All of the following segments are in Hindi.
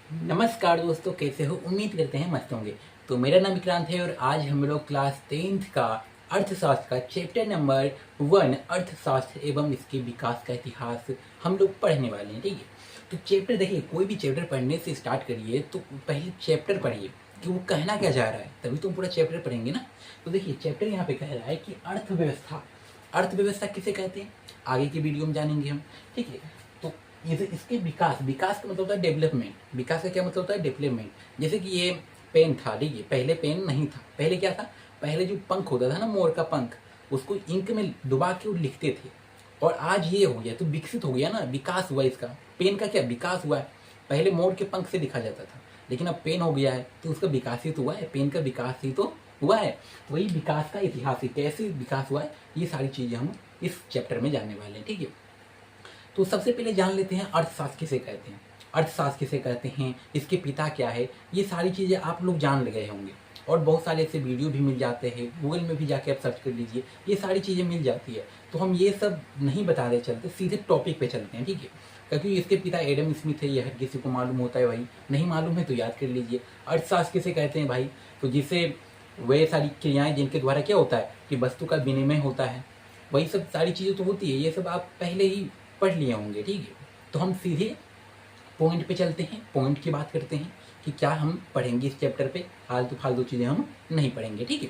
नमस्कार दोस्तों, कैसे हो? उम्मीद करते हैं मस्त होंगे। तो मेरा नाम विक्रांत है और आज हम लोग क्लास 10th का अर्थशास्त्र का चैप्टर नंबर 1 अर्थशास्त्र एवं इसके विकास का इतिहास हम लोग पढ़ने वाले हैं। ठीक है, तो चैप्टर देखिए, कोई भी चैप्टर पढ़ने से स्टार्ट करिए तो पहले चैप्टर पढ़िए कि वो कहना क्या जा रहा है, तभी तो हम पूरा चैप्टर पढ़ेंगे ना। तो देखिए, चैप्टर यहाँ पे कह रहा है कि अर्थव्यवस्था। अर्थव्यवस्था किसे कहते हैं, आगे की वीडियो में जानेंगे हम। ठीक है, तो इसके विकास, विकास का मतलब होता है डेवलपमेंट। विकास का क्या मतलब होता है? डेवलपमेंट। जैसे कि ये पेन था, ठीक है, पहले पेन नहीं था। पहले क्या था? पहले जो पंख होता था ना, मोर का पंख, उसको इंक में डुबा के वो लिखते थे। और आज ये हो गया तो विकसित हो गया ना, विकास हुआ इसका। पेन का क्या विकास हुआ है? पहले मोर के पंख से लिखा जाता था, लेकिन अब पेन हो गया है तो उसका विकास ही तो हुआ है, पेन का विकास ही तो हुआ है। तो वही विकास का इतिहास है, कैसे विकास हुआ है, ये सारी चीजें हम इस चैप्टर में जानने वाले हैं। ठीक है, तो सबसे पहले जान लेते हैं अर्थशास्त्र किसे कहते हैं। अर्थशास्त्र किसे कहते हैं, इसके पिता क्या है, ये सारी चीज़ें आप लोग जान गए होंगे। और बहुत सारे ऐसे वीडियो भी मिल जाते हैं, गूगल में भी जाके आप सर्च कर लीजिए, ये सारी चीज़ें मिल जाती है। तो हम ये सब नहीं बताते चलते, सीधे टॉपिक पे चलते हैं। ठीक है, क्योंकि इसके पिता एडम स्मिथ है, ये हर किसी को मालूम होता है भाई। नहीं मालूम है तो याद कर लीजिए। अर्थशास्त्र किसे कहते हैं भाई? तो जिसे वे सारी क्रियाएं जिनके द्वारा क्या होता है कि वस्तु का विनिमय होता है, वही सब सारी चीज़ें तो होती है। ये सब आप पहले ही पढ़ लिए होंगे। ठीक है, तो हम सीधे पॉइंट पे चलते हैं, पॉइंट की बात करते हैं कि क्या हम पढ़ेंगे इस चैप्टर पे। फालतू फालतू चीज़ें हम नहीं पढ़ेंगे। ठीक है,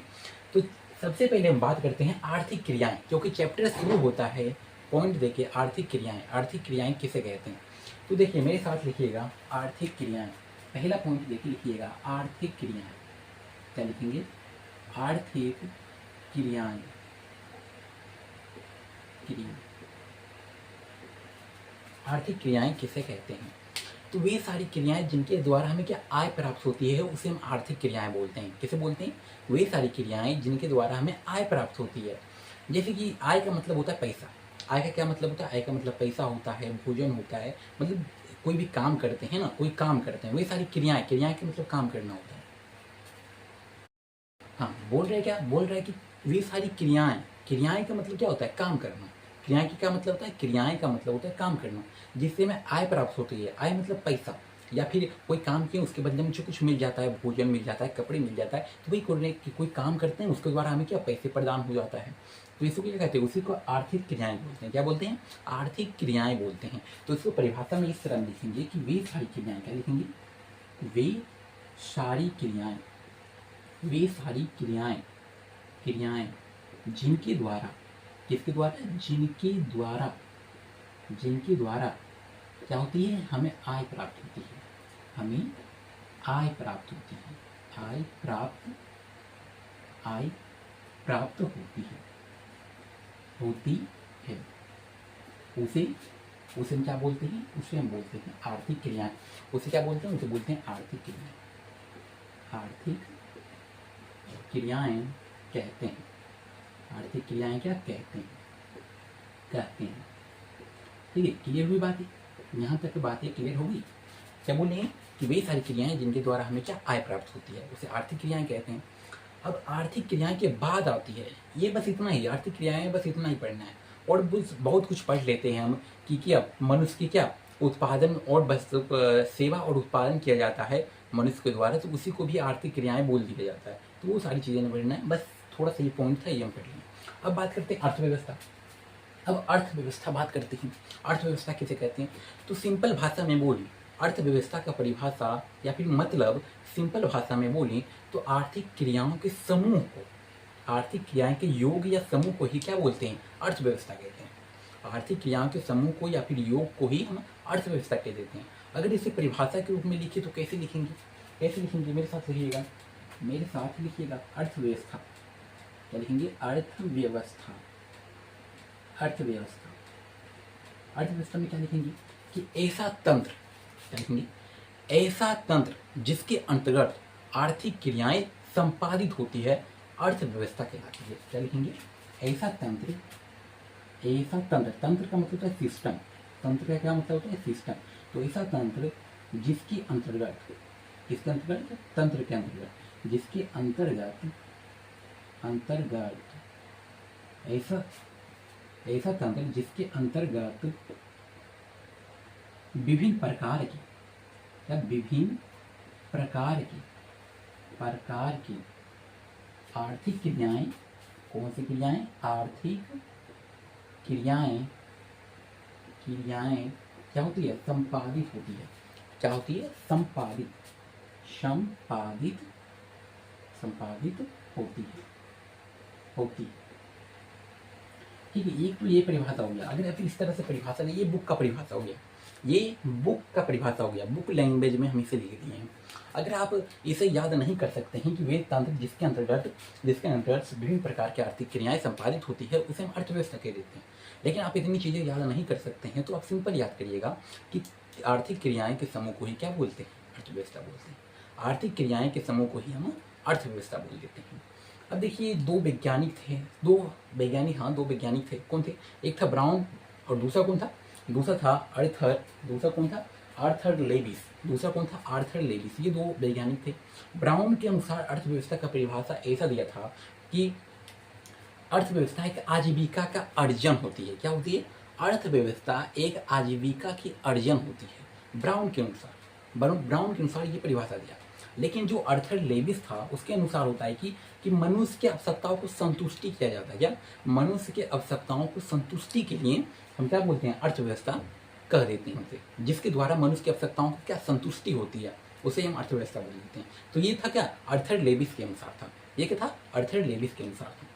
तो सबसे पहले हम बात करते हैं आर्थिक क्रियाएं, क्योंकि चैप्टर शुरू होता है पॉइंट देखिए, आर्थिक क्रियाएं। आर्थिक क्रियाएं किसे कहते हैं? तो देखिए मेरे साथ लिखिएगा, आर्थिक क्रियाएं। पहला पॉइंट देखिए, लिखिएगा आर्थिक क्रियाएं। क्या लिखेंगे? आर्थिक क्रियाएं। क्रियाएं, आर्थिक क्रियाएं किसे कहते हैं? तो वे सारी क्रियाएं जिनके द्वारा हमें क्या आय प्राप्त होती है, उसे हम आर्थिक क्रियाएं बोलते हैं। किसे बोलते हैं? वे सारी क्रियाएं जिनके द्वारा हमें आय प्राप्त होती है। जैसे कि आय का मतलब होता है पैसा। आय का क्या मतलब होता है? आय का मतलब पैसा होता है, भोजन होता है, मतलब कोई भी काम करते हैं ना, कोई काम करते हैं, वे सारी क्रियाएं, क्रियाएं का मतलब काम करना होता है। हाँ, बोल रहे क्या? बोल रहे कि वे सारी क्रियाएं, क्रियाएं का मतलब क्या होता है? काम करना। क्रियाएं की क्या मतलब होता है? क्रियाएं का मतलब होता है काम करना, जिससे हमें आय प्राप्त होती है। आय मतलब पैसा, या फिर कोई काम किए उसके बदले में मुझे कुछ मिल जाता है, भोजन मिल जाता है, कपड़े मिल जाता है। तो वही कोई काम करते हैं, उसके द्वारा हमें क्या पैसे प्रदान हो जाता है। तो इसको क्या कहते हैं? उसी को आर्थिक क्रियाएं बोलते हैं। क्या बोलते हैं? आर्थिक क्रियाएं बोलते हैं। तो इसको परिभाषा में इस तरह लिखेंगे कि वे सारी क्रियाएं, क्या लिखेंगे? वे सारी क्रियाएं, वे सारी क्रियाएं, क्रियाएं जिनके द्वारा, किसके द्वारा? जिनके द्वारा, जिनके द्वारा क्या होती है? हमें आय प्राप्त होती है, हमें आय प्राप्त होती है, आय प्राप्त, आय प्राप्त होती है। उसे, उसे हम क्या बोलते हैं? उसे हम बोलते हैं आर्थिक क्रियाएं। उसे क्या बोलते हैं? उसे बोलते हैं आर्थिक क्रियाएं। आर्थिक क्रियाएं कहते हैं। आर्थिक क्रियाएं क्या कहते हैं? कहते हैं। ठीक है, क्लियर हुई बात है? यहाँ तक बात ये क्लियर होगी? क्या बोले कि वे सारी क्रियाएं जिनके द्वारा हमें क्या आय प्राप्त होती है, उसे आर्थिक क्रियाएं कहते हैं। अब आर्थिक क्रियाएं के बाद आती है, ये बस इतना ही, आर्थिक क्रियाएं बस इतना ही पढ़ना है। और बहुत कुछ पढ़ लेते हैं हम कि क्या मनुष्य की क्या उत्पादन और बस सेवा और उत्पादन किया जाता है मनुष्य के द्वारा, तो उसी को भी आर्थिक क्रियाएं बोल दिया जाता है। तो वो सारी चीज़ें नहीं पढ़ना है, बस थोड़ा सा ये पॉइंट था, ये हम पढ़ लें। अब बात करते हैं अर्थव्यवस्था। अब अर्थव्यवस्था बात करते हैं, अर्थव्यवस्था किसे कहते हैं? तो सिंपल भाषा में बोली, अर्थव्यवस्था का परिभाषा या फिर मतलब सिंपल भाषा में बोली तो आर्थिक क्रियाओं के समूह को, आर्थिक क्रियाएं के योग या समूह को ही क्या बोलते हैं? अर्थव्यवस्था कहते हैं। आर्थिक क्रियाओं के समूह को या फिर योग को ही हम अर्थव्यवस्था कह देते हैं। अगर इसे परिभाषा के रूप में लिखे तो कैसे लिखेंगे? कैसे लिखेंगे? मेरे साथ लिखिएगा, मेरे साथ लिखिएगा, अर्थव्यवस्था। क्या लिखेंगे? अर्थव्यवस्था। अर्थव्यवस्था, अर्थव्यवस्था में क्या लिखेंगे कि ऐसा तंत्र, क्या लिखेंगे? ऐसा तंत्र जिसके अंतर्गत आर्थिक क्रियाएं संपादित होती है, अर्थव्यवस्था कहलाती है। क्या लिखेंगे? ऐसा तंत्र, ऐसा तंत्र, तंत्र का मतलब होता है सिस्टम। तंत्र का क्या मतलब होता है? सिस्टम। तो ऐसा तंत्र जिसके अंतर्गत, किसके अंतर्गत? तंत्र के अंतर्गत, जिसके अंतर्गत, अंतर्गत ऐसा, ऐसा तंत्र जिसके अंतर्गत विभिन्न प्रकार की, या विभिन्न प्रकार की आर्थिक क्रियाएं, कौन सी क्रियाएं? आर्थिक क्रियाएं क्या होती है? संपादित होती है। क्या होती है? संपादित होती है। ठीक है, एक तो ये परिभाषा हो गया। अगर आप इस तरह से परिभाषा नहीं, ये बुक का परिभाषा हो गया, ये बुक का परिभाषा हो गया, बुक लैंग्वेज में हम इसे लिख दिए हैं। अगर आप इसे याद नहीं कर सकते हैं कि वेद तांत्रिक जिसके अंतर्गत विभिन्न प्रकार की आर्थिक क्रियाएं संपादित होती है, उसे हम अर्थव्यवस्था कह देते हैं। लेकिन आप इतनी चीज़ें याद नहीं कर सकते हैं, तो आप सिंपल याद करिएगा कि आर्थिक क्रियाएं के समूह को ही क्या बोलते हैं? अर्थव्यवस्था बोलते हैं। आर्थिक क्रियाएं के समूह को ही हम अर्थव्यवस्था बोल देते हैं। अब देखिए, दो वैज्ञानिक थे। कौन थे? एक था ब्राउन और दूसरा कौन था? दूसरा था आर्थर। दूसरा कौन था? Arthur Lewis. दूसरा कौन था? Arthur Lewis. ये दो वैज्ञानिक थे। ब्राउन के अनुसार अर्थव्यवस्था का परिभाषा ऐसा दिया था कि अर्थव्यवस्था एक आजीविका का अर्जन होती है। क्या होती है? अर्थव्यवस्था एक आजीविका की अर्जन होती है, ब्राउन के अनुसार ये परिभाषा दिया। लेकिन जो आर्थर लेविस था, उसके अनुसार होता है कि मनुष्य के आवश्यकताओं को संतुष्टि किया जाता है। क्या? मनुष्य के आवश्यकताओं को संतुष्टि के लिए हम क्या बोलते हैं? अर्थव्यवस्था कह देते हैं उसे। जिसके द्वारा मनुष्य की आवश्यकताओं को क्या संतुष्टि होती है, उसे हम अर्थव्यवस्था बोल देते हैं। तो ये था क्या? आर्थर लेविस के अनुसार था। ये क्या था? आर्थर लेविस के अनुसार था।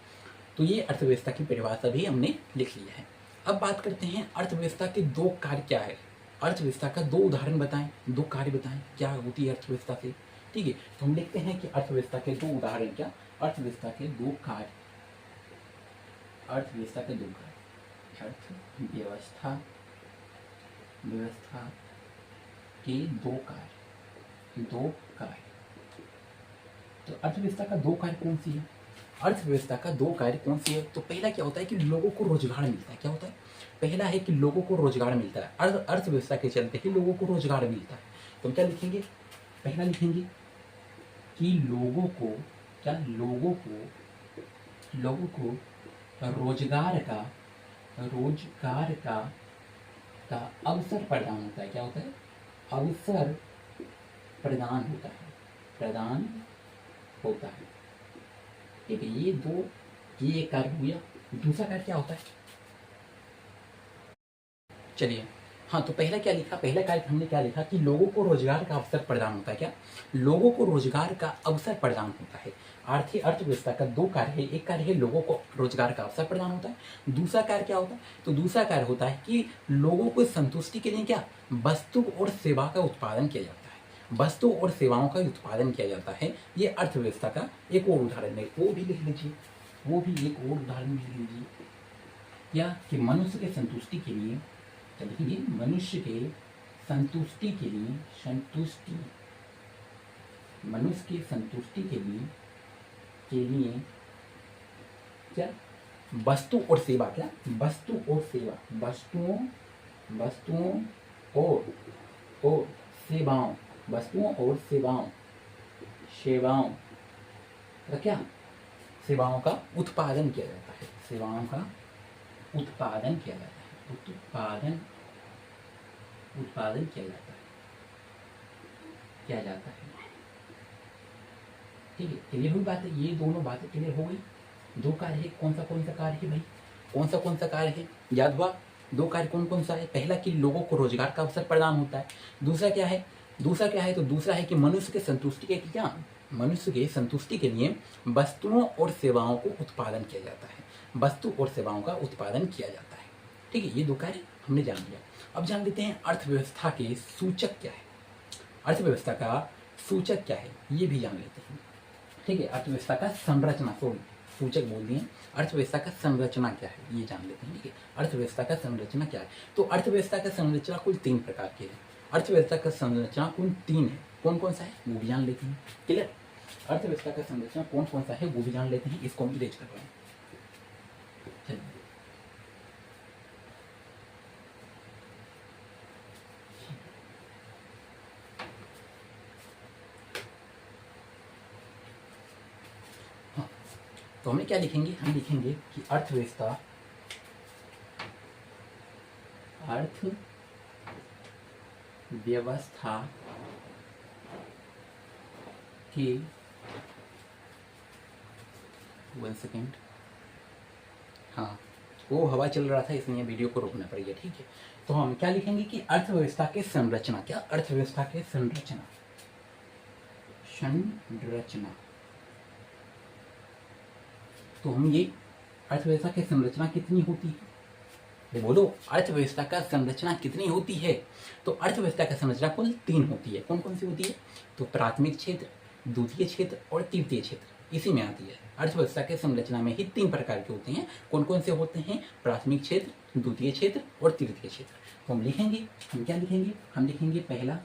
तो ये अर्थव्यवस्था की परिभाषा भी हमने लिख लिया है। अब बात करते हैं अर्थव्यवस्था के दो कार्य क्या है। अर्थव्यवस्था का दो उदाहरण बताएं, दो कार्य बताएं, क्या होती है अर्थव्यवस्था से। ठीक है, तो हम लिखते हैं कि अर्थव्यवस्था के दो उदाहरण क्या? अर्थव्यवस्था के दो कार्य अर्थव्यवस्था के दो कार्य। तो अर्थव्यवस्था का दो कार्य कौन सी है? अर्थव्यवस्था का दो कार्य कौन सी है? तो पहला क्या होता है कि लोगों को रोजगार मिलता है। क्या होता है? पहला है कि लोगों को रोजगार मिलता है। अर्थव्यवस्था के चलते ही लोगों को रोजगार मिलता है। तो हम क्या लिखेंगे? पहला लिखेंगे कि लोगों को रोजगार का अवसर प्रदान होता है। क्या होता है? अवसर प्रदान होता है। ठीक है, ये एक कार्य हो गया। दूसरा कार्य क्या होता है? चलिए, हाँ, तो पहला क्या लिखा? पहला कार्य हमने क्या लिखा कि लोगों को रोजगार का अवसर प्रदान होता है। क्या? लोगों को रोजगार का अवसर प्रदान होता है। आर्थिक अर्थव्यवस्था का दो कार्य है। एक कार्य है लोगों को रोजगार का अवसर प्रदान होता है। दूसरा कार्य क्या होता है? तो दूसरा कार्य होता है कि लोगों को संतुष्टि के लिए क्या? वस्तु और सेवा का उत्पादन किया जाता है। वस्तु और सेवाओं का उत्पादन किया जाता है। ये अर्थव्यवस्था का एक और उदाहरण है। वो भी लिख लीजिए, वो भी एक और उदाहरण लिख लीजिए। क्या? कि मनुष्य के संतुष्टि के लिए, चलिए, मनुष्य के संतुष्टि के लिए क्या? वस्तु और सेवा। क्या? वस्तुओं और सेवाओं का क्या? सेवाओं का उत्पादन किया जाता है। उत्पादन किया जाता है। ठीक है, क्लियर हुई बात है? ये दोनों बातें क्लियर हो गई। दो कार्य है। कौन सा कार्य है भाई? कौन सा कार्य है? याद हुआ? दो कार्य कौन सा है? पहला कि लोगों को रोजगार का अवसर प्रदान होता है। दूसरा क्या है? तो दूसरा है कि मनुष्य के संतुष्टि के लिए वस्तुओं और सेवाओं को उत्पादन किया जाता है। वस्तु और सेवाओं का उत्पादन किया जाता है। ठीक है, ये दो कार्य हमने जान लिया। अब जान लेते हैं अर्थव्यवस्था के सूचक क्या है। अर्थव्यवस्था का सूचक क्या है, ये भी जान लेते हैं। ठीक है, अर्थव्यवस्था का संरचना, सूचक बोल दिए। अर्थव्यवस्था का संरचना क्या है, ये जान लेते हैं। ठीक है, अर्थव्यवस्था का संरचना क्या है? तो अर्थव्यवस्था का संरचना कुल तीन प्रकार की है। अर्थव्यवस्था का संरचना कुल तीन है। कौन सा है वो भी जान लेते हैं। क्लियर? अर्थव्यवस्था का संरचना कौन सा है वो भी जान लेते हैं। इसको हम इरेज कर रहे हैं। चलिए, हाँ, तो हमें क्या लिखेंगे? हम लिखेंगे कि अर्थव्यवस्था देखिए 1 सेकेंड, हाँ वो हवा चल रहा था इसलिए वीडियो को रोकना पड़ गया, ठीक है। तो हम क्या लिखेंगे कि अर्थव्यवस्था के संरचना, क्या अर्थव्यवस्था के संरचना, संरचना। तो हम ये अर्थव्यवस्था की संरचना कितनी होती है, ये बोलो, अर्थव्यवस्था का संरचना कितनी होती है। तो अर्थव्यवस्था का संरचना कुल 3 होती है। कौन कौन सी होती है, तो प्राथमिक क्षेत्र, द्वितीय क्षेत्र और तृतीय क्षेत्र, इसी में आती है। अर्थव्यवस्था के संरचना में ही 3 प्रकार के होते हैं। कौन कौन से होते हैं, प्राथमिक क्षेत्र, द्वितीय क्षेत्र और तृतीय क्षेत्र। तो हम लिखेंगे, हम क्या लिखेंगे, हम लिखेंगे पहला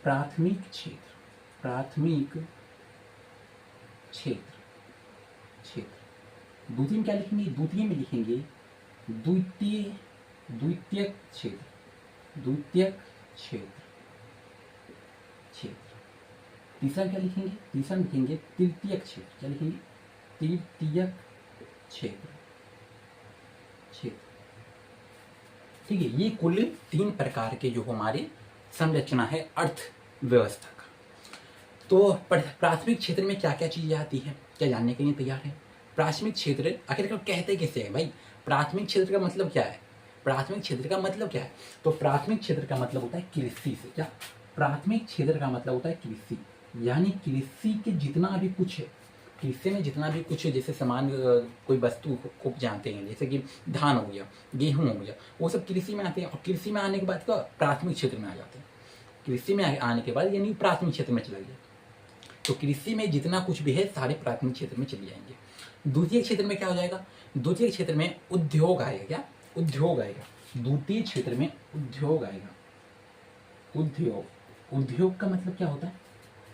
प्राथमिक क्षेत्र, प्राथमिक क्षेत्र, क्षेत्र। द्वितीय में क्या लिखेंगे, द्वितीय में लिखेंगे द्वितीय, द्वितीयक क्षेत्र, द्वितीयक क्षेत्र, क्षेत्र। तीसरा क्या लिखेंगे, तीसरा लिखेंगे तृतीयक क्षेत्र, क्या लिखेंगे, तृतीयक क्षेत्र, क्षेत्र। ठीक है, ये कुल 3 प्रकार के जो हमारे संरचना है अर्थव्यवस्था का। तो प्राथमिक क्षेत्र में क्या क्या चीजें आती है, क्या जानने के लिए तैयार है। प्राथमिक क्षेत्र आखिरकार कहते किसे है भाई, प्राथमिक क्षेत्र का मतलब क्या है, प्राथमिक क्षेत्र का मतलब क्या है। तो प्राथमिक क्षेत्र का मतलब होता है कृषि से, क्या, प्राथमिक क्षेत्र का मतलब होता है कृषि, यानी कृषि के जितना भी कुछ है, कृषि में जितना भी कुछ है, जैसे सामान, कोई वस्तु को जानते हैं, जैसे कि धान हो गया, गेहूं हो गया, वो सब कृषि में आते हैं। और कृषि में आने के बाद का प्राथमिक क्षेत्र में आ जाते हैं। कृषि में आने के बाद यानी प्राथमिक क्षेत्र में चला गया। तो कृषि में जितना कुछ भी है सारे प्राथमिक क्षेत्र में चले जाएंगे। द्वितीय क्षेत्र में क्या हो जाएगा, द्वितीय क्षेत्र में उद्योग आएगा, क्या, उद्योग आएगा। द्वितीय क्षेत्र में उद्योग आएगा, उद्योग। उद्योग का मतलब क्या होता है,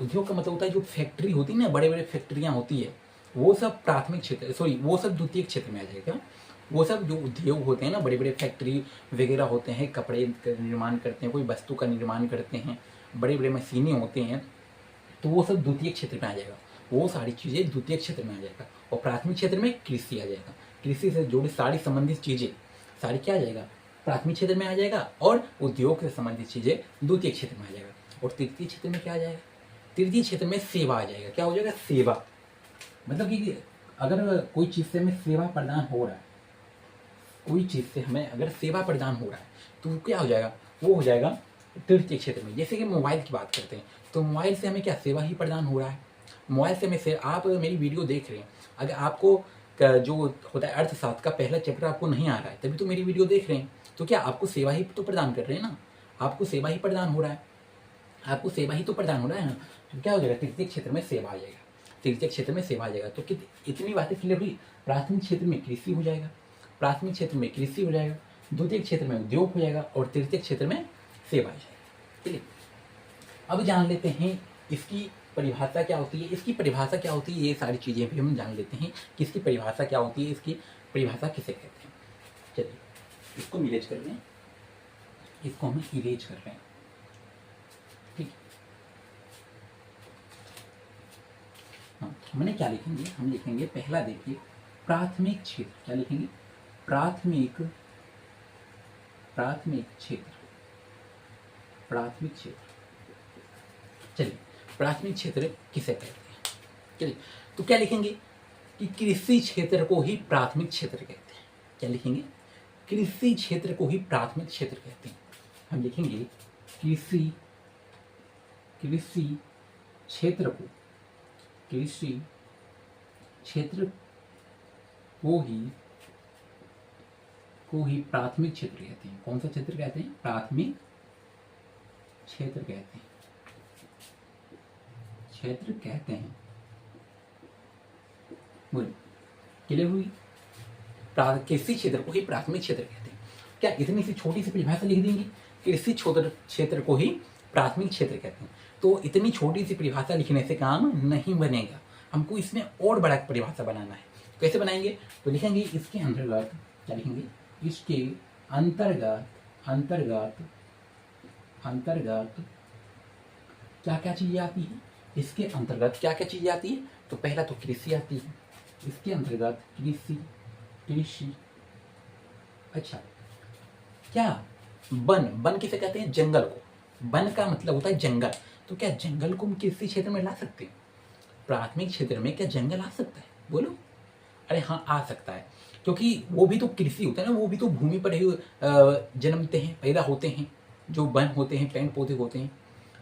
उद्योग का मतलब होता है जो फैक्ट्री होती है ना, बड़े बड़े फैक्ट्रियां होती है, वो सब प्राथमिक क्षेत्र, सॉरी वो सब द्वितीय क्षेत्र में आ जाएगा। वो सब जो उद्योग होते हैं ना, बड़े बड़े फैक्ट्री वगैरह होते हैं, कपड़े का निर्माण करते हैं, कोई वस्तु का निर्माण करते हैं, बड़े बड़े मशीनें होते हैं, तो वो सब द्वितीय क्षेत्र में आ जाएगा। वो सारी चीज़ें द्वितीय क्षेत्र में आ जाएगा। और प्राथमिक क्षेत्र में कृषि आ जाएगा। कृषि से जुड़ी सारी संबंधित चीज़ें सारी क्या आ जाएगा, प्राथमिक क्षेत्र में आ जाएगा। और उद्योग से संबंधित चीज़ें द्वितीय क्षेत्र में आ जाएगा। और तृतीय क्षेत्र में क्या आ जाएगा, तृतीय क्षेत्र में सेवा आ जाएगा। क्या हो जाएगा, सेवा। मतलब कि अगर कोई चीज़ से हमें सेवा प्रदान हो रहा है, कोई चीज़ से हमें अगर सेवा प्रदान हो रहा है, तो क्या हो जाएगा, वो हो जाएगा तृतीय क्षेत्र में। जैसे कि मोबाइल की बात करते हैं, तो मोबाइल से हमें क्या सेवा ही प्रदान हो रहा है। मोबाइल से हमें से, आप मेरी वीडियो देख रहे हैं, अगर आपको जो होता है अर्थशास्त्र का पहला चैप्टर आपको नहीं आ रहा है, तभी तो मेरी वीडियो देख रहे हैं, तो क्या आपको सेवा ही तो प्रदान कर रहे हैं ना, आपको सेवा ही प्रदान हो रहा है, आपको सेवा ही तो प्रदान हो रहा है ना। तो क्या हो जाएगा, तृतीय क्षेत्र में सेवा आ जाएगा, तृतीय क्षेत्र में सेवा आ जाएगा। तो इतनी बातें क्लियर हुई। प्राथमिक क्षेत्र में कृषि हो जाएगा, प्राथमिक क्षेत्र में कृषि हो जाएगा, द्वितीय क्षेत्र में उद्योग हो जाएगा, और तृतीय क्षेत्र में सेवा आ जाएगा। ठीक है, अब जान लेते हैं इसकी परिभाषा क्या होती है, इसकी परिभाषा क्या होती है, ये सारी चीज़ें भी हम जान लेते हैं कि इसकी परिभाषा क्या होती है, इसकी परिभाषा किसे कहते हैं। चलिए इसको हम इरेज कर रहे हैं, इसको हम इरेज कर रहे हैं। ठीक, हाँ, हमने क्या लिखेंगे, हम लिखेंगे पहला, देखिए प्राथमिक क्षेत्र, क्या लिखेंगे, प्राथमिक, प्राथमिक क्षेत्र, प्राथमिक क्षेत्र। चलिए प्राथमिक क्षेत्र किसे कहते हैं, चलिए तो क्या लिखेंगे कि कृषि क्षेत्र को ही प्राथमिक क्षेत्र कहते हैं। क्या लिखेंगे, कृषि क्षेत्र को ही प्राथमिक क्षेत्र कहते हैं। हम लिखेंगे कृषि, कृषि क्षेत्र को, कृषि क्षेत्र को ही प्राथमिक क्षेत्र कहते हैं। कौन सा क्षेत्र कहते हैं, प्राथमिक क्षेत्र कहते हैं, क्षेत्र कहते हैं। बोलिए क्लियर हुई, कृषि क्षेत्र को ही प्राथमिक क्षेत्र कहते हैं। क्या इतनी सी छोटी सी परिभाषा लिख देंगे, कृषि क्षेत्र को ही प्राथमिक क्षेत्र कहते हैं। तो इतनी छोटी सी परिभाषा लिखने से काम नहीं बनेगा, हमको इसमें और बड़ा परिभाषा बनाना है। कैसे बनाएंगे, तो लिखेंगे इसके अंतर्गत, क्या लिखेंगे, इसके अंतर्गत, अंतर्गत, अंतर्गत क्या क्या चीजें आती है, इसके अंतर्गत क्या क्या चीजें आती है। तो पहला तो कृषि आती है, इसके अंतर्गत कृषि, कृषि। अच्छा, क्या वन, वन किसे कहते हैं, जंगल को। वन का मतलब होता है जंगल, तो क्या जंगल को हम कृषि क्षेत्र में ला सकते हैं, प्राथमिक क्षेत्र में क्या जंगल आ सकता है? बोलो। अरे हाँ, आ सकता है, क्योंकि वो भी तो कृषि होता है ना, वो भी तो भूमि पर ही जन्मते हैं, पैदा होते हैं। जो वन होते हैं, पेड़ पौधे होते हैं,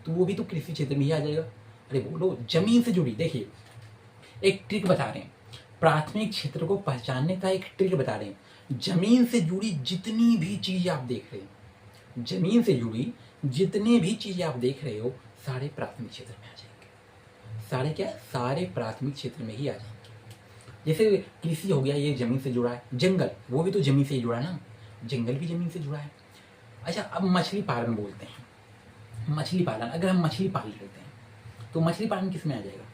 तो वो भी तो कृषि क्षेत्र में ही आ जाएगा। अरे बोलो, जमीन से जुड़ी। देखिए, एक ट्रिक बता रहे हैं, प्राथमिक क्षेत्र को पहचानने का एक ट्रिक बता रहे हैं। जमीन से जुड़ी जितनी भी चीज आप देख रहे हैं, जमीन से जुड़ी जितनी भी चीजें आप देख रहे हो, सारे प्राथमिक क्षेत्र में आ जाएंगे। सारे क्या? सारे प्राथमिक क्षेत्र में ही आ जाएंगे। जैसे कृषि हो गया, ये जमीन से जुड़ा है। जंगल, वो भी तो जमीन से ही जुड़ा है ना, जंगल भी जमीन से जुड़ा है। अच्छा, अब मछली पालन बोलते हैं। मछली पालन, अगर हम मछली पाल लेते हैं तो मछली पालन किस में आ जाएगा?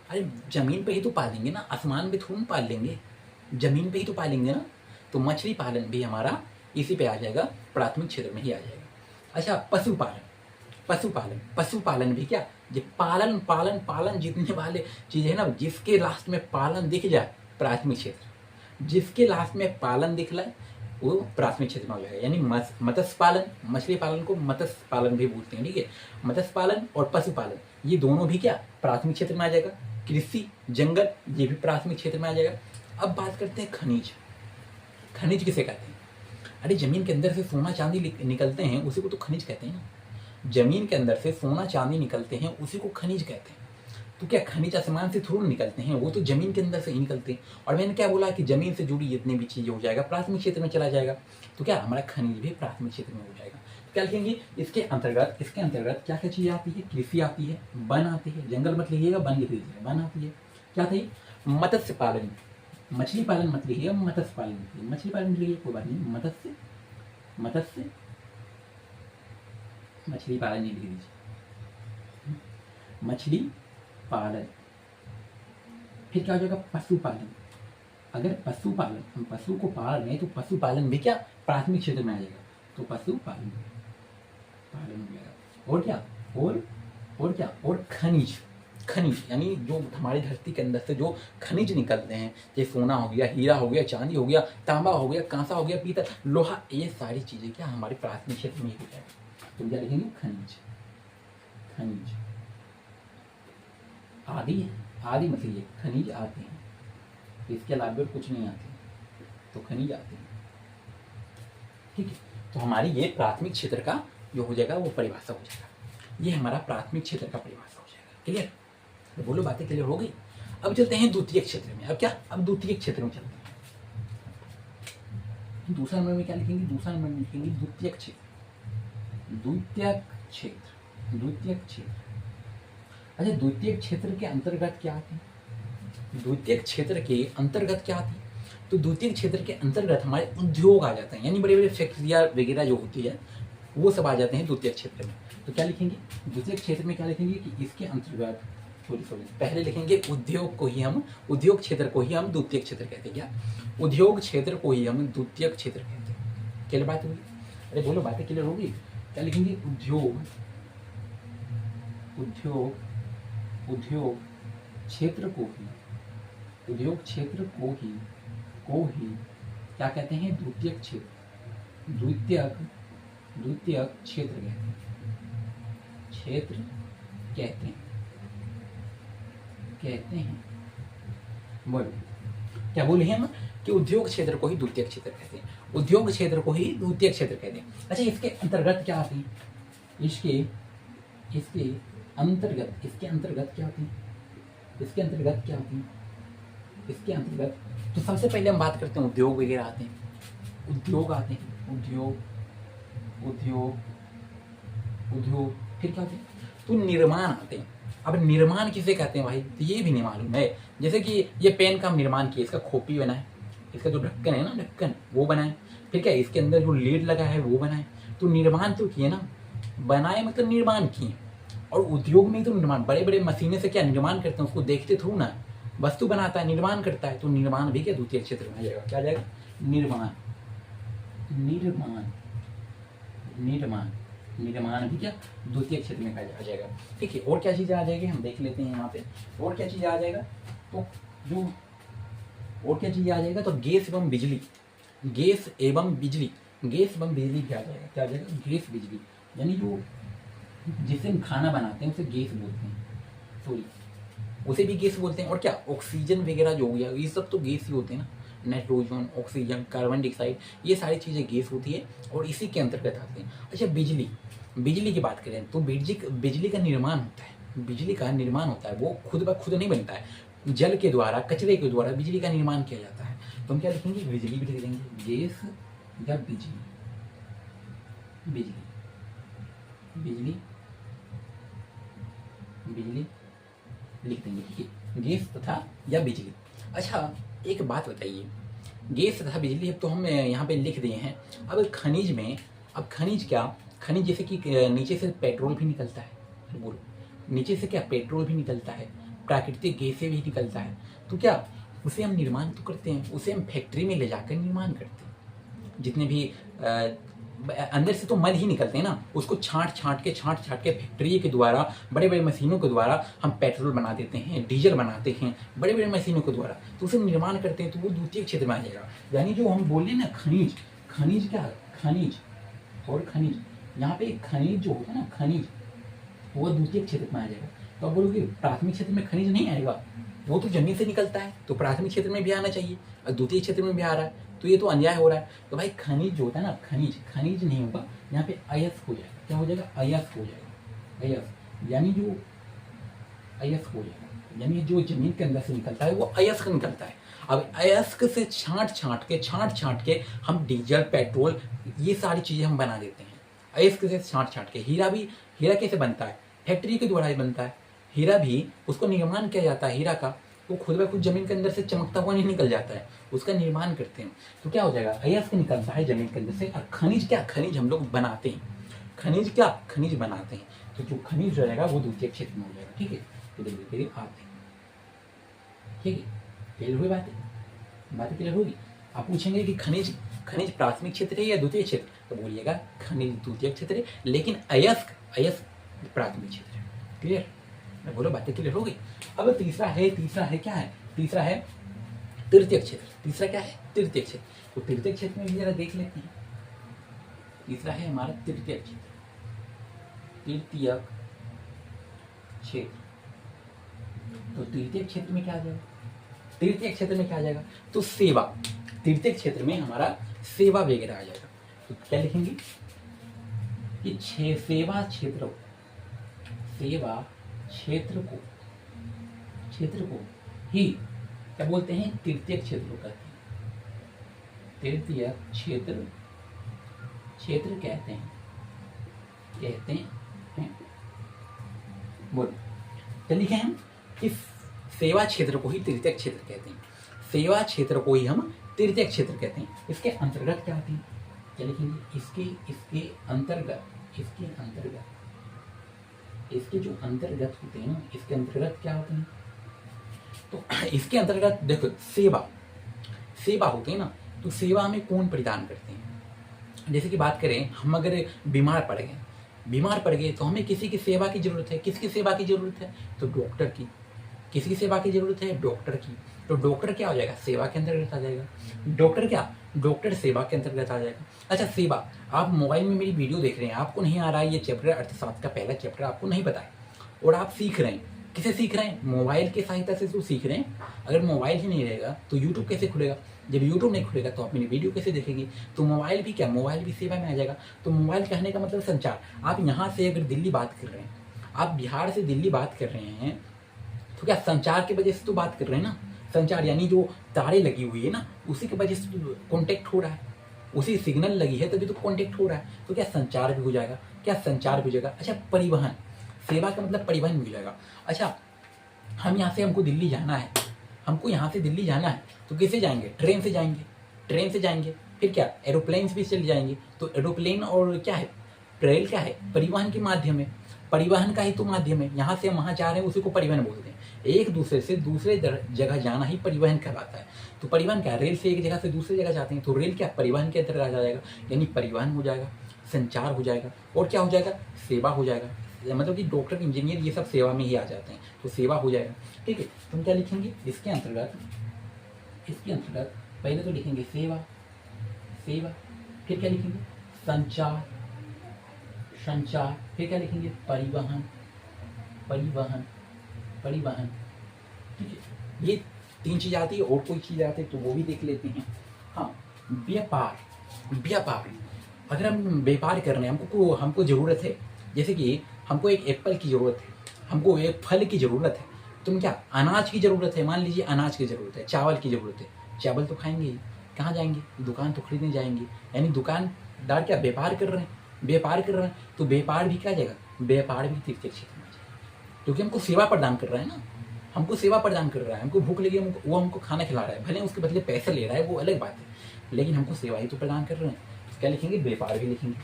अरे जमीन पे ही तो पालेंगे ना, आसमान पे थोड़ा पाल लेंगे, जमीन पे ही तो पालेंगे ना। तो मछली पालन भी हमारा इसी पे आ जाएगा, प्राथमिक क्षेत्र में ही आ जाएगा। अच्छा, पशुपालन। पशुपालन भी क्या? ये पालन पालन पालन जितने वाले चीज है ना, जिसके लास्ट में पालन दिख जाए, प्राथमिक क्षेत्र। जिसके लास्ट में पालन दिख जाए वो प्राथमिक क्षेत्र में हो जाएगा। यानी मत्स्य पालन, मछली पालन को मत्स्य पालन भी बोलते हैं, ठीक है। मत्स्य पालन और पशुपालन, ये दोनों भी क्या? प्राथमिक क्षेत्र में आ जाएगा। कृषि, जंगल, ये भी प्राथमिक क्षेत्र में आ जाएगा। अब बात करते हैं खनिज। खनिज किसे कहते हैं? अरे जमीन के अंदर से सोना चांदी निकलते हैं, उसी को तो खनिज कहते हैं ना। जमीन के अंदर से सोना चांदी निकलते हैं, उसी को खनिज कहते हैं। तो क्या खनिज आसमान से थोड़ा निकलते हैं? वो तो जमीन के अंदर से ही निकलते हैं। और मैंने क्या बोला कि जमीन से जुड़ी जितनी भी चीजें हो जाएगा, प्राथमिक क्षेत्र में चला जाएगा। तो क्या हमारा खनिज भी प्राथमिक क्षेत्र में हो जाएगा। तो क्या लिखेंगे इसके अंतर्गत क्या क्या चीजें आती है? कृषि आती है, वन आती है, जंगल मत लिखिएगा, वन लिख लीजिएगा, वन आती है। क्या थी? मत्स्य पालन। मछली पालन मत लिखिएगा, मत्स्य पालन लिखिए। मछली पालन लिखिए, कोई बात नहीं। मत्स्य मछली पालन नहीं लिख दीजिए, मछली पालन। फिर क्या हो जाएगा? पशुपालन। अगर पशुपालन, हम पशु को पाल रहे हैं तो पशुपालन भी क्या? प्राथमिक क्षेत्र में आ जाएगा। तो पशुपालन पालन हो जाएगा। और क्या? और क्या? और खनिज। खनिज यानी जो हमारी धरती के अंदर से जो खनिज निकलते हैं, जैसे सोना हो गया, हीरा हो गया, चांदी हो गया, तांबा हो गया, कांसा हो गया, पीतल, लोहा, ये सारी चीजें क्या हमारे प्राथमिक क्षेत्र में ही हो जाएगा। तो क्या लिखेंगे? खनिज। खनिज आदि मछली, खनिज आते हैं, इसके अलावा कुछ नहीं आते, तो खनिज आते हैं, ठीक है। तो हमारी ये प्राथमिक क्षेत्र का जो हो जाएगा वो परिभाषा हो जाएगा। ये हमारा प्राथमिक क्षेत्र का परिभाषा हो जाएगा। क्लियर? तो बोलो, बातें क्लियर हो गई। अब चलते हैं द्वितीय क्षेत्र में। अब क्या? अब द्वितीय क्षेत्र में चलते हैं। दूसरा नंबर में क्या लिखेंगे? दूसरा नंबर में लिखेंगे द्वितीय क्षेत्र। द्वितीय क्षेत्र। अच्छा, द्वितीय क्षेत्र के अंतर्गत क्या आते हैं? द्वितीय क्षेत्र के अंतर्गत क्या आती है? तो द्वितीय क्षेत्र के अंतर्गत हमारे उद्योग आ जाते हैं, यानी बड़े बड़े फैक्ट्रियाँ वगैरह जो होती है वो सब आ जाते हैं द्वितीय क्षेत्र में। तो क्या लिखेंगे द्वितीय क्षेत्र में? क्या लिखेंगे कि इसके अंतर्गत, पहले लिखेंगे उद्योग को ही हम, उद्योग क्षेत्र को ही हम द्वितीय क्षेत्र कहते हैं। क्या? उद्योग क्षेत्र को ही हम द्वितीय क्षेत्र कहते हैं। क्लियर बात होगी? अरे बोलो, बातें क्लियर होगी? क्या लिखेंगे? उद्योग क्षेत्र को ही, उद्योग क्षेत्र को ही क्या कहते हैं? द्वितीय क्षेत्र। द्वितीय क्षेत्र कहते हैं। बोलो, क्या बोले हम कि उद्योग क्षेत्र को ही द्वितीय क्षेत्र कहते हैं, उद्योग क्षेत्र को ही द्वितीय क्षेत्र कहते हैं। अच्छा, इसके अंतर्गत क्या आती है? इसके अंतर्गत क्या आती है? इसके अंतर्गत तो सबसे पहले हम बात करते हैं उद्योग वगैरह आते हैं, उद्योग आते हैं, उद्योग। फिर क्या आते हैं? तो निर्माण आते हैं। अब निर्माण किसे कहते हैं भाई? तो ये भी नहीं मालूम है। जैसे कि ये पेन का निर्माण किया, इसका खोपी बना है, इसका जो ढक्कन है ना, ढक्कन वो बनाए। फिर क्या? इसके अंदर जो लीड लगा है वो बनाए। तो निर्माण तो किए ना, बनाए मतलब निर्माण किए। और उद्योग में तो निर्माण, बड़े बड़े मशीनें से क्या निर्माण करते हैं, उसको देखते थोड़ा ना, वस्तु बनाता है, निर्माण करता है। तो निर्माण भी क्या द्वितीय क्षेत्र में आ जाएगा। क्या आ जाएगा? निर्माण भी क्या द्वितीय क्षेत्र में आ जाएगा। ठीक है। और क्या चीजें आ जाएगी हम देख लेते हैं यहाँ पे। और क्या चीजें आ जाएगा? तो जो और क्या चीजें आ जाएगा? तो गैस एवं बिजली भी आ जाएगा। क्या आ जाएगा? गैस बिजली, यानी जो जिससे हम खाना बनाते हैं उसे गैस बोलते हैं। सॉरी, उसे भी गैस बोलते हैं। और क्या ऑक्सीजन वगैरह जो हो गया ये सब तो गैस ही होते हैं ना, नाइट्रोजन, ऑक्सीजन, कार्बन डाइऑक्साइड, ये सारी चीज़ें गैस होती है और इसी के अंतर्गत आती हैं। अच्छा बिजली, बिजली की बात करें तो बिजली का निर्माण होता है, बिजली का निर्माण होता है, वो खुद ब खुद नहीं बनता है, जल के द्वारा, कचरे के द्वारा बिजली का निर्माण किया जाता है। तो हम क्या लिखेंगे, बिजली भी लिख देंगे, गैस या बिजली, बिजली, बिजली, बिजली लिख देंगे, ठीक है, गैस तथा या बिजली। अच्छा एक बात बताइए, गैस तथा बिजली अब तो हम यहाँ पे लिख दिए हैं। अब खनिज में, अब खनिज क्या, खनिज जैसे कि नीचे से पेट्रोल भी निकलता है, बोलो नीचे से क्या पेट्रोल भी निकलता है, प्राकृतिक गैसें भी निकलता है, तो क्या उसे हम निर्माण तो करते हैं, उसे हम फैक्ट्री में ले जाकर निर्माण करते हैं। जितने भी अंदर से तो मल ही निकलते हैं ना, उसको छांट छांट के फैक्ट्री के द्वारा, बड़े बड़े मशीनों के द्वारा हम पेट्रोल बना देते हैं, डीजल बनाते हैं बड़े बड़े मशीनों के द्वारा, तो उसे निर्माण करते हैं, तो वो द्वितीय क्षेत्र में आ जाएगा। यानी जो हम बोले ना खनिज, खनिज क्या, खनिज और खनिज, यहाँ पे खनिज जो होता है ना, खनिज वो द्वितीय क्षेत्र में आ जाएगा। तो आप बोलोगे प्राथमिक क्षेत्र में खनिज नहीं आएगा, वो तो जमीन से निकलता है, तो प्राथमिक क्षेत्र में भी आना चाहिए, और द्वितीय क्षेत्र में भी आ रहा है, तो ये तो अन्याय हो रहा है। तो भाई खनिज जो होता है ना, खनिज, खनिज नहीं होगा, यहाँ पे अयस्क हो जाएगा। क्या हो जाएगा, अयस्क हो जाएगा, अयस्क, यानी जो अयस्क हो जाएगा, यानी जो जमीन के अंदर से निकलता है वो अयस्क निकलता है। अब अयस्क से छांट छांट के हम डीजल, पेट्रोल, ये सारी चीजें हम बना देते हैं अयस्क से छांट के। हीरा भी, हीरा कैसे बनता है, फैक्ट्री के द्वारा ही बनता है। हीरा भी उसको निर्माण किया जाता है, हीरा का वो खुद ब खुद जमीन के अंदर से चमकता हुआ नहीं निकल जाता है, उसका निर्माण करते हैं। तो क्या हो जाएगा, अयस्क निकलता है जमीन के अंदर से। और खनिज क्या, खनिज हम लोग बनाते हैं, खनिज क्या, खनिज बनाते हैं। तो जो खनिज रहेगा वो द्वितीय क्षेत्र में हो जाएगा, ठीक है। तो देखिए आते हैं, ठीक है, क्लियर हुई बातें क्लियर होगी। आप पूछेंगे कि खनिज, खनिज प्राथमिक क्षेत्र है या द्वितीय क्षेत्र, तो बोलिएगा खनिज द्वितीय क्षेत्र है, लेकिन अयस्क, अयस्क प्राथमिक क्षेत्र है। क्लियर, मैं बोलो बातें क्लियर हो गई। अब तीसरा है क्या है, तीसरा है तृतीय क्षेत्र। तीसरा क्या है, तृतीय क्षेत्र। तो तृतीय क्षेत्र में भी जरा देख लेते हैं। तीसरा है हमारा तृतीय क्षेत्र, तृतीय क्षेत्र। तो तृतीय क्षेत्र में क्या आ जाएगा, तृतीय क्षेत्र में क्या आ जाएगा, तो सेवा, तृतीय क्षेत्र में हमारा सेवा वगैरह आ जाएगा। तो क्या लिखेंगे कि सेवा क्षेत्र, सेवा क्षेत्र को ही क्या बोलते हैं, तृतीय क्षेत्र कहते हैं, तृतीय क्षेत्र कहते हैं। बोलो, तो लिखे हम कि सेवा क्षेत्र को ही तृतीय क्षेत्र कहते हैं, सेवा क्षेत्र को ही हम तृतीय क्षेत्र कहते हैं। इसके अंतर्गत क्या आते हैं, क्या लिखेंगे, इसके अंतर्गत, इसके जो अंतर्गत होते हैं ना, इसके अंतर्गत क्या होते हैं, तो इसके अंतर्गत देखो सेवा होते हैं ना, तो सेवा हमें कौन प्रदान करते हैं। जैसे कि बात करें, हम अगर बीमार पड़ गए तो हमें किसी की सेवा की जरूरत है। किसकी सेवा की जरूरत है, तो डॉक्टर की। किसकी सेवा की जरूरत है, डॉक्टर की। तो डॉक्टर क्या हो जाएगा, सेवा के अंतर्गत आ जाएगा। डॉक्टर क्या, डॉक्टर सेवा के अंतर्गत आ जाएगा। अच्छा सेवा, आप मोबाइल में मेरी वीडियो देख रहे हैं, आपको नहीं आ रहा है ये चैप्टर, अर्थशास्त्र का पहला चैप्टर आपको नहीं पता है, और आप सीख रहे हैं, किसे सीख रहे हैं, मोबाइल की सहायता से तो सीख रहे हैं। अगर मोबाइल ही नहीं रहेगा तो यूट्यूब कैसे खुलेगा, जब यूट्यूब नहीं खुलेगा तो आप मेरी वीडियो कैसे देखेंगे। तो मोबाइल भी क्या, मोबाइल भी सेवा में आ जाएगा। तो मोबाइल कहने का मतलब संचार। आप यहाँ से अगर दिल्ली बात कर रहे हैं, आप बिहार से दिल्ली बात कर रहे हैं, तो क्या संचार की वजह से तो बात कर रहे हैं ना। संचार यानी जो तारे लगी हुई है ना, उसी की वजह से तो कॉन्टेक्ट हो रहा है, उसी सिग्नल लगी है तभी तो कॉन्टेक्ट हो रहा है। तो क्या संचार भी हो जाएगा, क्या संचार भी हो जाएगा। अच्छा परिवहन, सेवा का मतलब परिवहन भी हो जाएगा। अच्छा हम यहाँ से, हमको दिल्ली जाना है, हमको यहाँ से दिल्ली जाना है, तो कैसे जाएंगे, ट्रेन से जाएंगे, फिर क्या एरोप्लेन से भी चले जाएंगे। तो एरोप्लेन और क्या है, रेल क्या है, परिवहन के माध्यम है, परिवहन का ही तो माध्यम है। यहाँ से हम वहाँ जा रहे हैं, उसी को परिवहन बोलते हैं। एक दूसरे से दूसरे जगह जाना ही परिवहन कहलाता है। तो परिवहन क्या, रेल से एक जगह से दूसरी जगह जाते हैं, तो रेल क्या परिवहन के अंतर्गत आ जाएगा, यानी परिवहन हो जाएगा, संचार हो जाएगा, और क्या हो जाएगा, सेवा हो जाएगा। मतलब कि डॉक्टर, इंजीनियर ये सब सेवा में ही आ जाते हैं, तो सेवा हो जाएगा। ठीक है, तो हम क्या लिखेंगे इसके अंतर्गत, पहले तो लिखेंगे सेवा, फिर क्या लिखेंगे संचार, फिर क्या लिखेंगे परिवहन, ठीक है, ये 3 चीज़ आती है, और कोई चीज़ आती है तो वो भी देख लेते हैं। हाँ, व्यापार। व्यापार, अगर हम व्यापार कर रहे हैं, हमको ज़रूरत है, जैसे कि हमको एक एप्पल की ज़रूरत है, हमको एक फल की ज़रूरत है, तुम क्या अनाज की ज़रूरत है, मान लीजिए अनाज की ज़रूरत है, चावल की ज़रूरत है, चावल तो खाएंगे ही, कहाँ जाएंगे, दुकान तो खरीदने जाएंगे। यानी दुकानदार क्या व्यापार कर रहे हैं, व्यापार कर रहे हैं, तो व्यापार भी क्या जाएगा, व्यापार भी तृतीय क्षेत्र में आ जाएगा, क्योंकि हमको सेवा प्रदान कर रहा है ना, हमको सेवा प्रदान कर रहा है, हमको भूख लगी, वो हमको खाना खिला रहा है, भले उसके बदले पैसे ले रहा है, वो अलग बात है, लेकिन हमको सेवा ही तो प्रदान कर रहे हैं। क्या लिखेंगे, व्यापार भी लिखेंगे,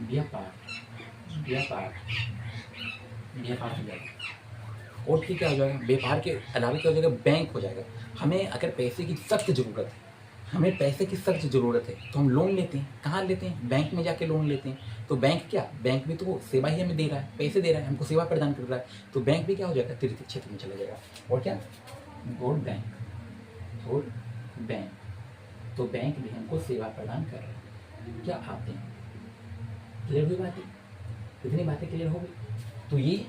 व्यापार, व्यापार, व्यापार हो जाएगा। और फिर क्या हो जाएगा, व्यापार के अलावा क्या हो जाएगा, बैंक हो जाएगा। हमें अगर पैसे की सख्त ज़रूरत है, हमें पैसे की सख्त ज़रूरत है, तो हम लोन लेते हैं, कहाँ लेते हैं, बैंक में जाके लोन लेते हैं। तो बैंक क्या, बैंक भी तो सेवा ही हमें दे रहा है, पैसे दे रहा है, हमको सेवा प्रदान कर रहा है, तो बैंक भी क्या हो जाएगा, तृतीय क्षेत्र में चला जाएगा। और क्या, और बैंक, और बैंक, तो बैंक भी हमको सेवा प्रदान कर रहा है। क्या आते हैं, क्लियर हुई बातें, इतनी बातें क्लियर हो गई। तो ये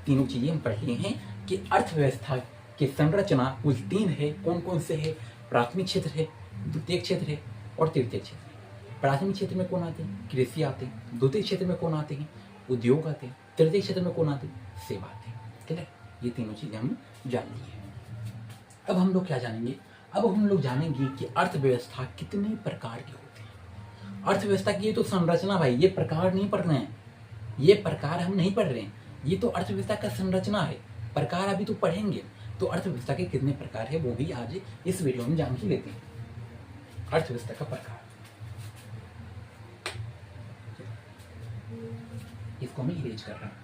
तीनों चीज़ें हम पढ़ लिए हैं कि अर्थव्यवस्था की संरचना कुल 3 है। कौन कौन से है, प्राथमिक क्षेत्र है, द्वितीय क्षेत्र है और तृतीय क्षेत्र है। प्राथमिक क्षेत्र में कौन आते हैं, कृषि आते हैं। द्वितीय क्षेत्र में कौन आते हैं, उद्योग आते हैं। तृतीय क्षेत्र में कौन आते हैं, सेवा आते हैं। ठीक है, ये तीनों चीज़ें हम जान ली हैं। अब हम लोग क्या जानेंगे, अब हम लोग जानेंगे कि अर्थव्यवस्था कितने प्रकार के होते हैं। अर्थव्यवस्था की ये तो संरचना भाई, ये प्रकार नहीं पढ़ रहे हैं, ये प्रकार हम नहीं पढ़ रहे हैं, ये तो अर्थव्यवस्था का संरचना है, प्रकार अभी तो पढ़ेंगे। तो अर्थव्यवस्था के कितने प्रकार है वो भी आज इस वीडियो में जान ही लेते हैं। अर्थव्यवस्था का प्रकार, इसको मैं इरेज कर रहा हूं।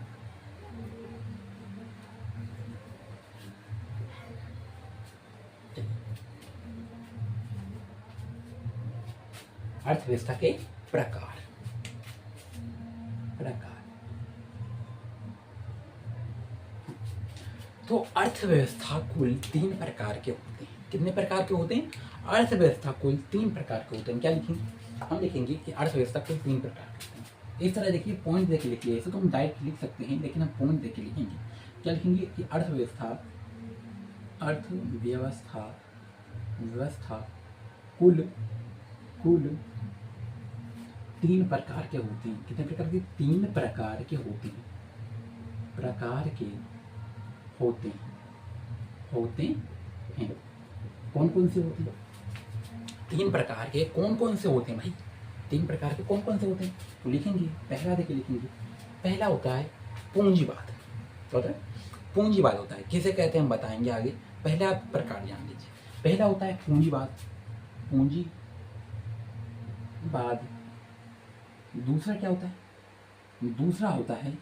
अर्थव्यवस्था के प्रकार, प्रकार। तो अर्थव्यवस्था कुल 3 प्रकार के होते हैं। कितने प्रकार के होते हैं, अर्थव्यवस्था कुल 3 प्रकार के होते हैं। क्या लिखेंगे, हम लिखेंगे कि अर्थव्यवस्था कुल 3 प्रकार के होते हैं। इस तरह देखिए, पॉइंट देके लिखिए, ऐसे तो हम डायरेक्ट लिख सकते हैं, लेकिन हम पॉइंट देके लिखेंगे। क्या लिखेंगे कि अर्थव्यवस्था, अर्थव्यवस्था व्यवस्था कुल 3 प्रकार के होते हैं। कितने प्रकार के, 3 प्रकार के होते हैं, प्रकार के होते हैं। कौन कौन से होते हैं, 3 प्रकार के कौन कौन से होते हैं भाई, 3 प्रकार के कौन कौन से होते हैं, तो लिखेंगे। पहला देखिए लिखेंगे, पहला होता है पूंजीवाद। क्या होता है, पूंजीवाद होता है। किसे कहते हैं हम बताएंगे आगे, पहला प्रकार जान लीजिए। पहला होता है पूंजीवाद, पूंजीवाद। दूसरा क्या होता है, दूसरा होता है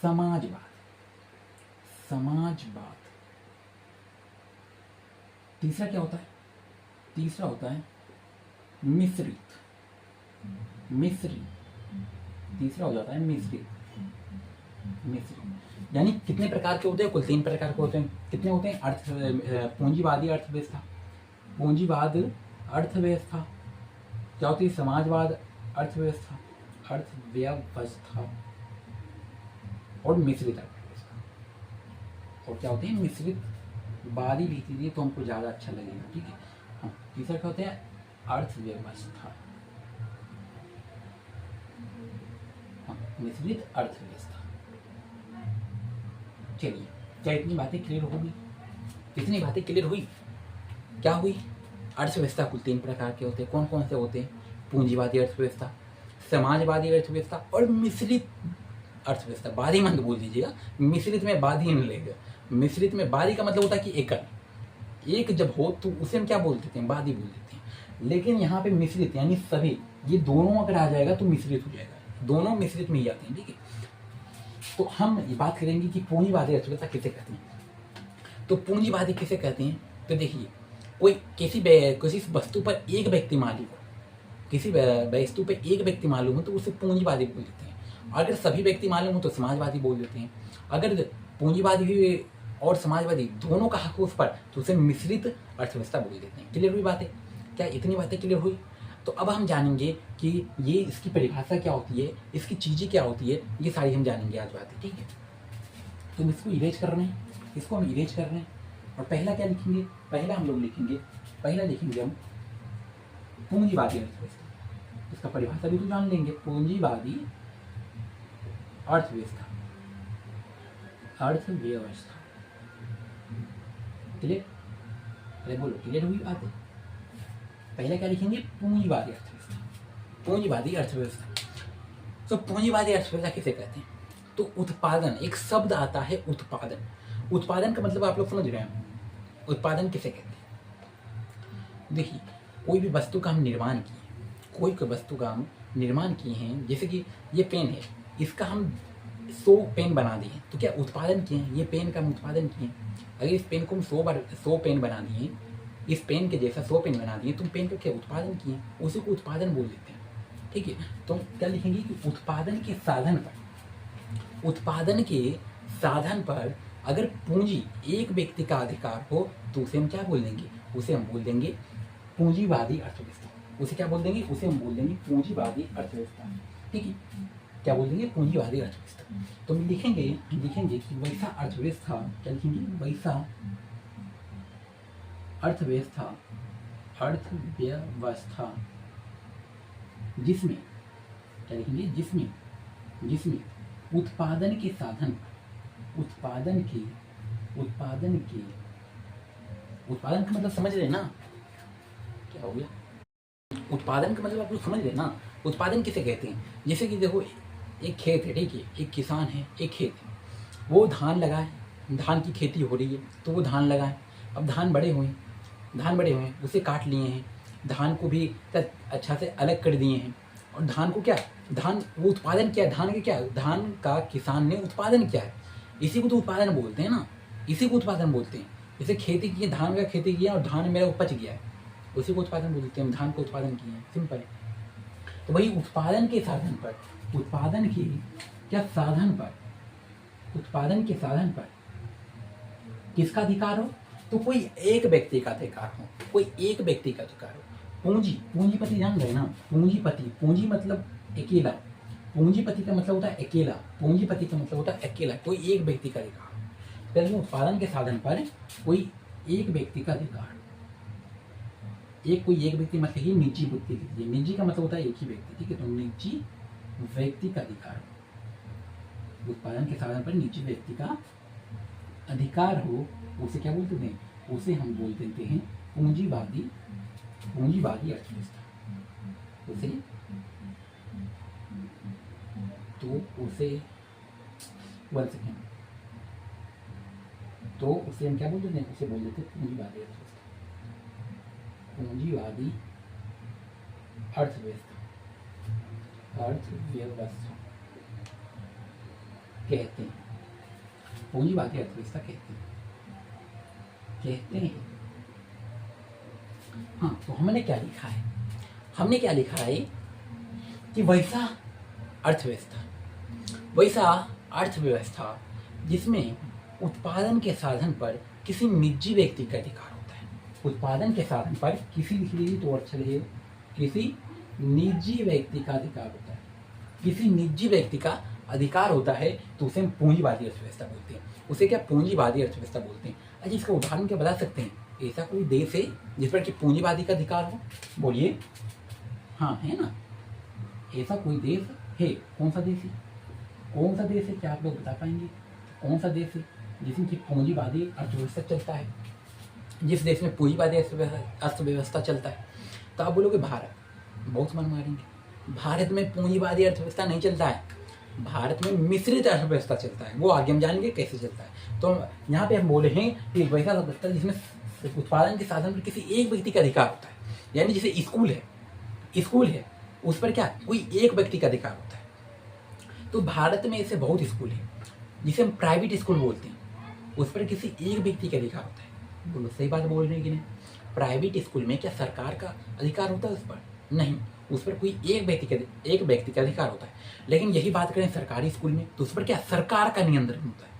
समाजवाद, समाजवाद। तीसरा क्या होता है, तीसरा होता है मिश्रित, मिश्रित। तीसरा हो जाता है मिश्रित, मिश्रित। यानी कितने प्रकार के होते हैं, कुल 3 प्रकार के होते हैं। कितने होते हैं, पूंजीवादी अर्थव्यवस्था, पूंजीवाद अर्थव्यवस्था। क्या होती है, समाजवाद अर्थव्यवस्था, अर्थव्यवस्था और मिश्रित अर्थव्यवस्था। और क्या होते हैं, मिश्रित वादी लिख लीजिए तो हमको ज़्यादा अच्छा लगेगा। ठीक है, हाँ। तीसरा क्या होता है, अर्थव्यवस्था, हाँ, मिश्रित अर्थव्यवस्था। चलिए, क्या इतनी बातें क्लियर होगी, इतनी बातें क्लियर हुई। क्या हुई, अर्थव्यवस्था कुल 3 प्रकार के होते हैं। कौन कौन से होते हैं, पूंजीवादी अर्थव्यवस्था, समाजवादी अर्थव्यवस्था और मिश्रित अर्थव्यवस्था। बादी मत बोल दीजिएगा, मिश्रित में बादी नहीं लगेगा। मिश्रित में बादी का मतलब होता है कि एक जब हो तो उसे हम क्या बोल देते हैं, बादी बोल देते हैं। लेकिन यहाँ पे मिश्रित यानी सभी, ये दोनों अगर आ जाएगा तो मिश्रित हो जाएगा, दोनों मिश्रित में ही आते हैं। ठीक है, तो हम ये बात करेंगे कि पूंजीवादी अर्थव्यवस्था किसे कहते हैं। तो पूंजीवादी किसे कहते हैं, तो देखिए, कोई किसी वस्तु पर एक व्यक्ति मालिक हो, किसी वस्तु पर एक व्यक्ति मालूम हो तो उसे पूंजीवादी बोल देते हैं। अगर सभी व्यक्ति मालूम हो तो समाजवादी बोल देते हैं। अगर पूंजीवादी और समाजवादी दोनों का हक हो उस पर तो उसे मिश्रित अर्थव्यवस्था बोल देते हैं। क्लियर हुई बातें, क्या इतनी बातें क्लियर हुई। तो अब हम जानेंगे कि ये इसकी परिभाषा क्या होती है, इसकी चीज़ें क्या होती है, ये सारी हम जानेंगे आज बातें। ठीक है, तो इसको इरेज कर रहे हैं, इसको हम इरेज कर रहे हैं। और पहला क्या लिखेंगे, पहला हम लोग लिखेंगे, पहला लिखेंगे हम पूंजीवादी अर्थव्यवस्था। इसका परिभाषा भी तो जान लेंगे, पूंजीवादी अर्थव्यवस्था, अर्थव्यवस्था। क्लियर? अरे बोलो, क्लियर हुई बात है? पहले क्या लिखेंगे, पूंजीवादी अर्थव्यवस्था, पूंजीवादी अर्थव्यवस्था। तो पूंजीवादी अर्थव्यवस्था किसे कहते हैं? तो उत्पादन, एक शब्द आता है उत्पादन। उत्पादन का मतलब आप लोग समझ रहे हैं, उत्पादन किसे कहते हैं? देखिए, कोई भी वस्तु का हम निर्माण किए, कोई कोई वस्तु का हम निर्माण किए हैं, जैसे कि ये पेन है, इसका हम 100 पेन बना दिए, तो क्या उत्पादन किए हैं? ये पेन का हम उत्पादन किए। अगर इस पेन को हम 100 पेन बना दिए, इस पेन के जैसा 100 पेन बना दिए, तो पेन का क्या उत्पादन किए, उसी को उत्पादन बोल देते हैं। ठीक है, तो क्या लिखेंगे कि उत्पादन के साधन पर, उत्पादन के साधन पर अगर पूंजी एक व्यक्ति का अधिकार हो, तो उसे हम क्या बोल देंगे, उसे हम बोल देंगे पूंजीवादी अर्थव्यवस्था। उसे क्या बोल देंगे, उसे हम बोल देंगे पूंजीवादी अर्थव्यवस्था। ठीक है, क्या बोल देंगे, पूंजीवादी अर्थव्यवस्था। तो हम लिखेंगे कि वैसा अर्थव्यवस्था, क्या लिखेंगे, वैसा अर्थव्यवस्था, अर्थव्यवस्था जिसमें, क्या लिखेंगे, जिसमें उत्पादन के साधन, उत्पादन का मतलब समझ रहे ना, क्या हो गया, उत्पादन का मतलब आप लोग समझ रहे ना। उत्पादन किसे कहते हैं? जैसे कि देखो, एक खेत है, ठीक है, एक किसान है, एक खेत है, वो धान लगाए, धान की खेती हो रही है, तो वो धान लगाए। अब धान बड़े हुए, उसे काट लिए हैं, धान को भी अच्छा से अलग कर दिए हैं, और धान को क्या, धान वो उत्पादन किया, धान के क्या, धान का किसान ने उत्पादन किया है, इसी को तो उत्पादन बोलते हैं ना, इसी को उत्पादन बोलते हैं। जैसे खेती की, धान का खेती किया और धान मेरा उपज गया है, उसी को उत्पादन बोलते हैं, हम धान को उत्पादन किए हैं, सिंपल। तो वही उत्पादन के साधन पर, उत्पादन के क्या साधन पर, उत्पादन के साधन पर किसका अधिकार हो, तो कोई एक व्यक्ति का अधिकार हो, कोई एक व्यक्ति का अधिकार हो। पूंजीपति जान रहे ना, पूंजी मतलब अकेला, पूंजीपति का मतलब होता है अकेला, पूंजीपति का मतलब होता है अकेला, कोई एक व्यक्ति का अधिकार। तो उत्पादन के साधन पर कोई एक व्यक्ति का अधिकार, कोई एक व्यक्ति मतलब ही निजी व्यक्ति, निजी का मतलब होता है एक ही व्यक्ति। ठीक है, तो निजी व्यक्ति का अधिकार, उत्पादन के साधन पर निजी व्यक्ति का अधिकार हो, उसे क्या बोलते हैं, उसे हम बोल देते हैं पूंजीवादी अर्थव्यवस्था। उसे हम क्या बोल देते हैं, उसे बोल देते हैं पूंजीवादी अर्थव्यवस्था, पूंजीवादी अर्थव्यवस्था कहते हैं, पूंजीवादी अर्थव्यवस्था कहते हैं। हाँ, तो हमने क्या लिखा है, कि वैसा अर्थव्यवस्था जिसमें उत्पादन के साधन पर किसी निजी व्यक्ति का अधिकार होता है, उत्पादन के साधन पर किसी निजी व्यक्ति का अधिकार होता है, किसी निजी व्यक्ति का अधिकार होता है, तो उसे हम पूंजीवादी अर्थव्यवस्था बोलते हैं। उसे क्या, पूंजीवादी अर्थव्यवस्था बोलते हैं। अच्छा, इसका उदाहरण क्या बता सकते हैं? ऐसा कोई देश है जिस पर कि पूंजीवादी का अधिकार हो? बोलिए, हाँ है ना, ऐसा कोई देश है? कौन सा देश है, क्या आप लोग बता पाएंगे? कौन सा देश है जिसमें कि पूंजीवादी अर्थव्यवस्था चलता है, जिस देश में पूंजीवादी अर्थव्यवस्था चलता है? तो आप बोलोगे भारत, बहुत मन मारेंगे। भारत में पूंजीवादी अर्थव्यवस्था नहीं चलता है, भारत में मिश्रित अर्थव्यवस्था चलता है, वो आगे हम जानेंगे कैसे चलता है। तो यहाँ पे हम बोले हैं कि वैसा अर्थव्यवस्था जिसमें उत्पादन के साधन पर किसी एक व्यक्ति का अधिकार होता है, यानी जैसे स्कूल है, उस पर क्या, कोई एक व्यक्ति का अधिकार होता है। तो भारत में ऐसे बहुत स्कूल है जिसे हम प्राइवेट स्कूल बोलते हैं, उस पर किसी एक व्यक्ति का अधिकार होता है। बोलो, सही बात बोल रहे हैं कि नहीं? प्राइवेट स्कूल में क्या सरकार का अधिकार होता है उस पर? नहीं, उस पर कोई एक व्यक्ति का अधिकार होता है। लेकिन यही बात करें सरकारी स्कूल में, तो उस पर क्या, सरकार का नियंत्रण होता है,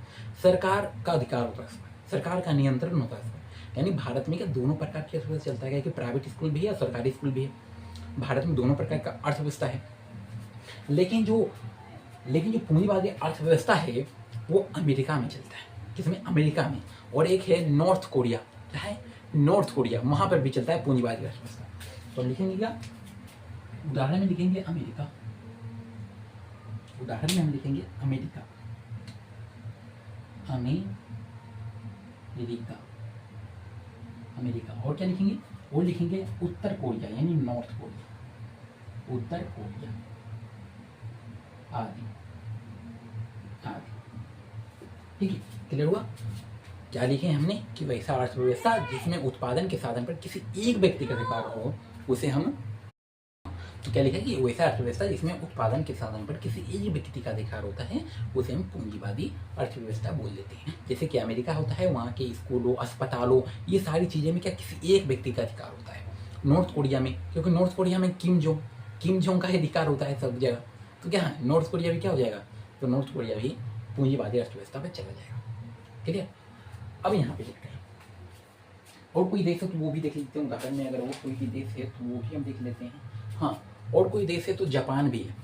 सरकार का अधिकार होता है उस पर, सरकार का नियंत्रण होता है उस पर। यानी भारत में क्या दोनों प्रकार की अर्थव्यवस्था चलता है, कि प्राइवेट स्कूल भी है और सरकारी स्कूल भी है। भारत में दोनों प्रकार का अर्थव्यवस्था है। लेकिन जो पूंजीवादी अर्थव्यवस्था है वो अमेरिका में चलता है। किसमें, अमेरिका में, और एक है नॉर्थ कोरिया, क्या है, नॉर्थ कोरिया, वहां पर भी चलता है पूंजीवादी अर्थव्यवस्था। तो लिखेंगे क्या, उदाहरण में लिखेंगे अमेरिका, उदाहरण में हम लिखेंगे अमेरिका, अमेरिका, अमेरिका, और क्या लिखेंगे, और लिखेंगे उत्तर कोरिया यानी नॉर्थ कोरिया, उत्तर कोरिया आदि आदि। ठीक है, क्लियर हुआ। क्या लिखे हमने कि वैसा अर्थव्यवस्था जिसमें उत्पादन के साधन पर किसी एक व्यक्ति का अधिकार हो उसे हम, तो क्या लिखा कि वैसा अर्थव्यवस्था जिसमें उत्पादन के साधन पर किसी एक व्यक्ति का अधिकार होता है उसे हम पूंजीवादी अर्थव्यवस्था बोल देते हैं। जैसे कि अमेरिका होता है, वहाँ के स्कूलों, अस्पतालों, ये सारी चीज़ें में क्या किसी एक व्यक्ति का अधिकार होता है। नॉर्थ कोरिया में, क्योंकि नॉर्थ कोरिया में किम जोंग का अधिकार होता है सब जगह, तो क्या नॉर्थ कोरिया भी क्या हो जाएगा, तो नॉर्थ कोरिया भी पूंजीवादी अर्थव्यवस्था पर चला जाएगा। क्लियर। अब यहाँ पे देखते हैं और कोई देश है तो वो भी देख लेते हैं उदाहरण में, अगर वो कोई भी देश है तो वो भी हम देख लेते हैं। हाँ, और कोई देश है तो जापान भी है,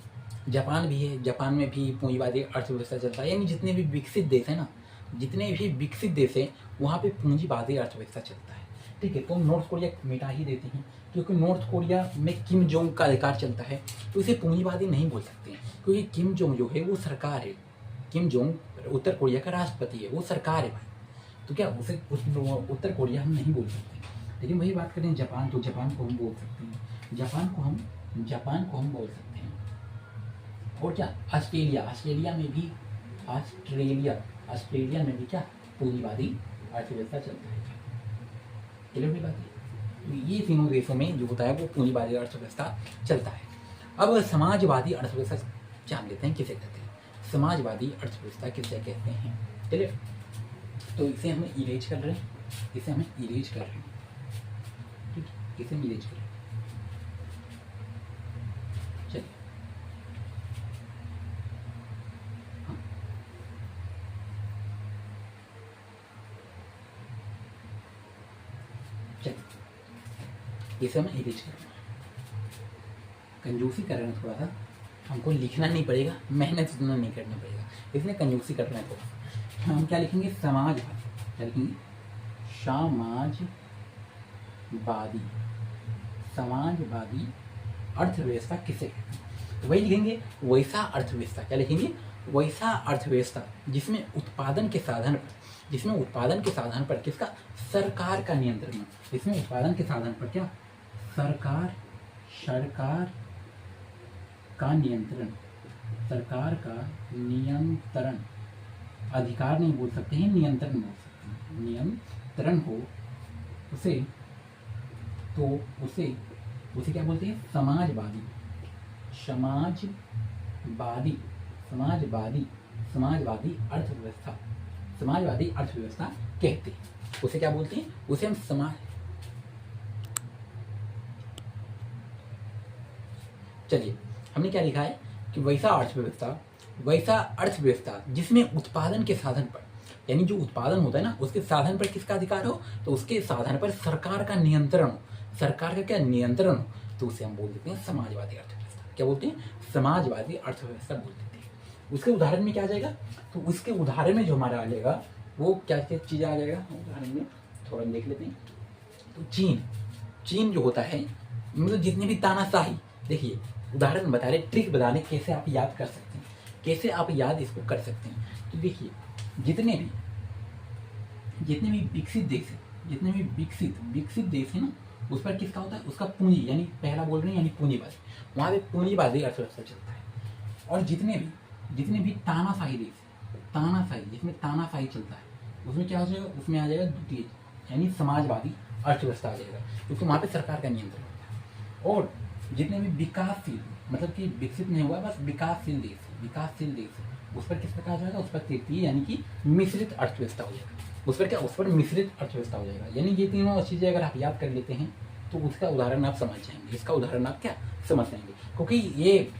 जापान भी है, जापान में भी पूंजीवादी अर्थव्यवस्था चलता है। यानी जितने भी विकसित देश है ना, जितने भी विकसित देश है वहाँ पे पूंजीवादी अर्थव्यवस्था चलता है। ठीक है, तो नॉर्थ कोरिया मिटा ही देते हैं, क्योंकि नॉर्थ कोरिया में किम जोंग का अधिकार चलता है, तो इसे पूंजीवादी नहीं बोल सकते हैं, क्योंकि किम जोंग जो है वो सरकार है, किम जोंग उत्तर कोरिया का राष्ट्रपति है, वो सरकार है भाई, तो क्या उसे उत्तर कोरिया हम नहीं बोल सकते। लेकिन वही बात करें जापान, तो जापान को हम बोल सकते हैं, जापान को हम बोल सकते हैं। और क्या ऑस्ट्रेलिया, ऑस्ट्रेलिया में भी क्या पूंजीवादी अर्थव्यवस्था चलता है। क्लियर हुई बात है। तो ये तीनों देशों में जो होता है वो पूंजीवादी अर्थव्यवस्था चलता है। अब समाजवादी अर्थव्यवस्था जान लेते हैं किसे कहते हैं। समाजवादी अर्थव्यवस्था किसे कहते हैं, क्लियर। तो इसे हम इरेज कर रहे हैं, ठीक, इसे हम इरेज कर रहे हैं। चलिए, हाँ, चलिए इसे हम इरेज कर रहे हैं। कंजूसी कर रहे हैं थोड़ा सा, हमको लिखना नहीं पड़ेगा, मेहनत इतना नहीं करना पड़ेगा, इसलिए कंजूसी कर रहे हैं थोड़ा। हम क्या लिखेंगे, समाजवादी, क्या लिखेंगे, समाजवादी अर्थव्यवस्था किसे कहते हैं, तो वही लिखेंगे वैसा अर्थव्यवस्था, क्या लिखेंगे, वैसा अर्थव्यवस्था जिसमें उत्पादन के साधन पर किसका, सरकार का नियंत्रण, इसमें उत्पादन के साधन पर क्या सरकार का नियंत्रण, अधिकार नहीं बोल सकते हैं, नियंत्रण बोल सकते हैं, नियंत्रण हो उसे क्या बोलते हैं, समाजवादी अर्थव्यवस्था कहते हैं। उसे क्या बोलते हैं, उसे हम चलिए, हमने क्या लिखा है कि वैसा अर्थव्यवस्था जिसमें उत्पादन के साधन पर, यानी जो उत्पादन होता है ना उसके साधन पर किसका अधिकार हो, तो उसके साधन पर सरकार का नियंत्रण हो, सरकार का क्या नियंत्रण हो, तो उसे हम बोल देते हैं समाजवादी अर्थव्यवस्था। क्या बोलते हैं, समाजवादी अर्थव्यवस्था बोल देते हैं। उसके उदाहरण में क्या आ जाएगा, तो उसके उदाहरण में जो हमारा आ जाएगा वो क्या क्या चीज़ आ जाएगा, उदाहरण में थोड़ा देख लेते हैं। तो चीन जो होता है, मतलब जितने भी तानाशाही, देखिए उदाहरण बता रहे, ट्रिक बता रहे कैसे आप याद कर सकते हैं, कैसे आप याद इसको कर सकते हैं। तो देखिए जितने भी विकसित देश है, जितने भी विकसित देश है ना, उस पर किसका होता है, उसका पूंजी, यानी पहला बोल रहे हैं यानी पूंजीवादी, वहाँ पे पूंजीवादी अर्थव्यवस्था चलता है। और जितने भी तानाशाही देश, जिसमें तानाशाही चलता है, उसमें क्या हो जाएगा, उसमें आ जाएगा द्वितीय, यानी समाजवादी अर्थव्यवस्था आ जाएगा, क्योंकि वहाँ पे सरकार का नियंत्रण होता है। और जितने भी विकासशील, मतलब कि विकसित नहीं हुआ, बस विकासशील देश, उस पर किस प्रकार आ जाएगा, उस पर तृतीय यानी कि मिश्रित अर्थव्यवस्था हो जाएगा, उस पर मिश्रित अर्थव्यवस्था हो जाएगा। यानी ये तीनों चीज़ें अगर आप याद कर लेते हैं तो उसका उदाहरण आप समझ जाएंगे, इसका उदाहरण आप क्या समझ जाएंगे। क्योंकि ये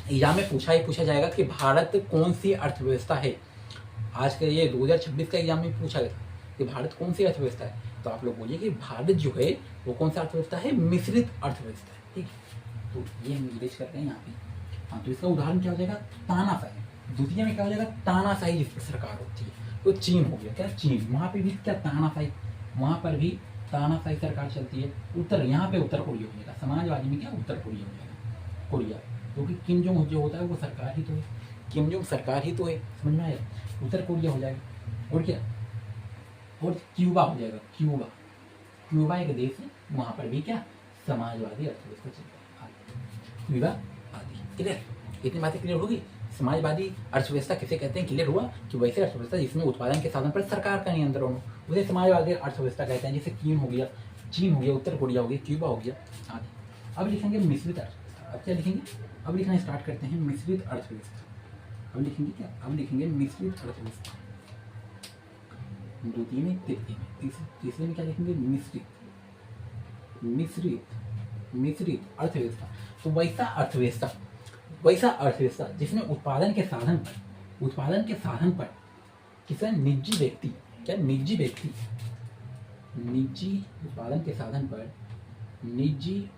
एग्जाम में पूछा जाएगा कि भारत कौन सी अर्थव्यवस्था है। आज का ये 2026 का एग्जाम में पूछा गया कि भारत कौन सी अर्थव्यवस्था है, तो आप लोग बोलिए कि भारत जो है वो कौन सा अर्थव्यवस्था है, मिश्रित अर्थव्यवस्था है। ठीक है, तो ये हम निर्देश कर रहे हैं यहाँ पे। हाँ, तो इसका उदाहरण क्या हो जाएगा, तानाशाही। द्वितीय में क्या हो जाएगा, तानाशाही जिस पर सरकार होती है, तो चीन हो गया, क्या चीन, वहाँ पे भी क्या तानाशाही, वहाँ पर भी तानाशाही सरकार चलती है। यहाँ पे उत्तर कोरिया हो जाएगा, समाजवादी में क्या उत्तर कोरिया हो जाएगा, कोरिया, क्योंकि किम जोंग जो होता है वो सरकार ही तो है, किम जोंग सरकार ही तो है, समझ में आया, उत्तर कोरिया हो जाएगा। और क्या, और क्यूबा हो जाएगा, क्यूबा, क्यूबा एक देश है, वहाँ पर भी क्या समाजवादी अर्थव्यवस्था चलता है, क्यूबा आदि। क्लियर, इतनी बातें क्लियर होगी। समाजवादी अर्थव्यवस्था किसे कहते हैं, क्लियर हुआ कि वैसे अर्थव्यवस्था जिसमें उत्पादन के साधन पर सरकार का नियंत्रण हो, उसे समाजवादी अर्थव्यवस्था कहते हैं। जैसे चीन हो गया, उत्तर कोरिया हो गया, क्यूबा हो गया आदि। अब लिखेंगे मिश्रित अर्थव्यवस्था। अब क्या लिखेंगे, अब लिखना स्टार्ट करते हैं मिश्रित अर्थव्यवस्था। अब लिखेंगे क्या, अब लिखेंगे मिश्रित अर्थव्यवस्था, द्वितीय में, तृतीय में, तीसरे में क्या लिखेंगे, मिश्रित अर्थव्यवस्था। तो वैसा अर्थव्यवस्था जिसमें उत्पादन के साधन पर किसी निजी व्यक्ति, क्या निजी उत्पादन के साधन पर निजी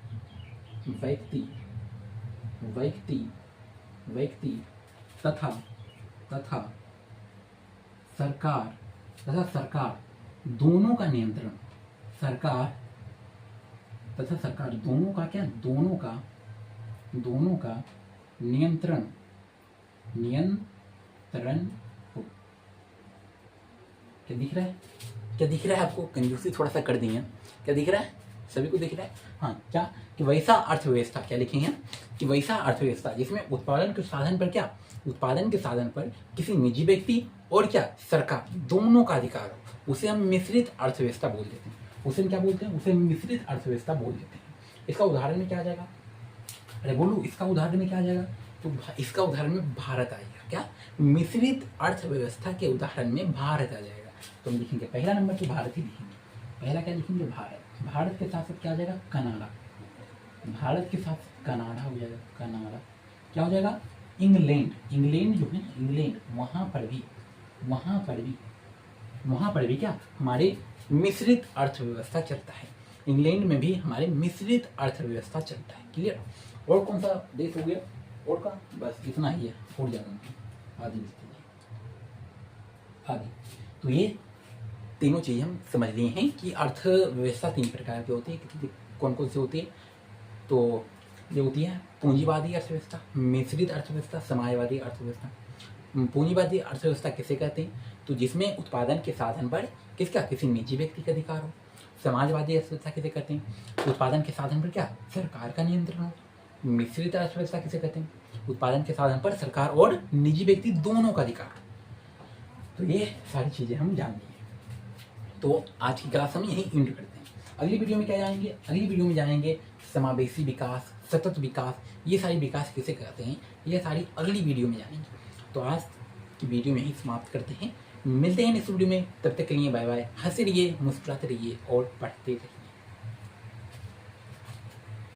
व्यक्ति तथा सरकार दोनों का नियंत्रण, दोनों का नियंत्रण हो। क्या दिख रहा है आपको, कंजूसी थोड़ा सा कर दी है, क्या दिख रहा है, सभी को दिख रहा है। हाँ, क्या कि वैसा अर्थव्यवस्था, क्या लिखेंगे कि वैसा अर्थव्यवस्था जिसमें उत्पादन के साधन पर किसी निजी व्यक्ति और क्या सरकार दोनों का अधिकार हो, उसे हम मिश्रित अर्थव्यवस्था बोल देते हैं। उसे क्या बोलते हैं, उसे मिश्रित अर्थव्यवस्था बोल देते हैं। इसका उदाहरण में क्या आ जाएगा, अरे बोलू, इसका उदाहरण में क्या आ जाएगा, तो इसका उदाहरण में भारत आएगा। क्या, मिश्रित अर्थव्यवस्था के उदाहरण में भारत आ जाएगा। तो हम लिखेंगे पहला नंबर तो भारत ही लिखेंगे, पहला क्या लिखेंगे, भारत के साथ साथ क्या आ जाएगा, कनाडा, भारत के साथ कनाडा हो जाएगा, कनाडा। क्या हो जाएगा, इंग्लैंड जो है, इंग्लैंड, वहाँ पर भी क्या हमारे मिश्रित अर्थव्यवस्था चलता है, इंग्लैंड में भी हमारे मिश्रित अर्थव्यवस्था चलता है। क्लियर। और कौन सा देश हो गया, और का बस इतना ही है, और ज़्यादा आदि आदि। तो ये तीनों चीज़ हम समझ लिए हैं कि अर्थव्यवस्था 3 प्रकार की होती है। कौन कौन सी होती है, तो ये होती है पूंजीवादी अर्थव्यवस्था, मिश्रित अर्थव्यवस्था, समाजवादी अर्थव्यवस्था। पूंजीवादी अर्थव्यवस्था किसे कहते हैं, तो जिसमें उत्पादन के साधन पर किसी निजी व्यक्ति का अधिकार हो। समाजवादी अर्थव्यवस्था किसे कहते हैं, उत्पादन के साधन पर क्या सरकार का नियंत्रण हो। मिश्रित अर्थव्यवस्था किसे कहते हैं, उत्पादन के साधन पर सरकार और निजी व्यक्ति दोनों का अधिकार हो। तो ये सारी चीज़ें हम जान लिए। तो आज की क्लास हम यही एंड करते हैं। अगली वीडियो में क्या जानेंगे, अगली वीडियो में जानेंगे समावेशी विकास, सतत विकास, ये सारी विकास किसे कहते हैं, ये सारी अगली वीडियो में जानेंगे। तो आज की वीडियो में ही समाप्त करते हैं, मिलते हैं नेक्स्ट वीडियो में। तब तक के लिए बाय बाय, हंसते रहिए, मुस्कुराते रहिए और पढ़ते रहिए।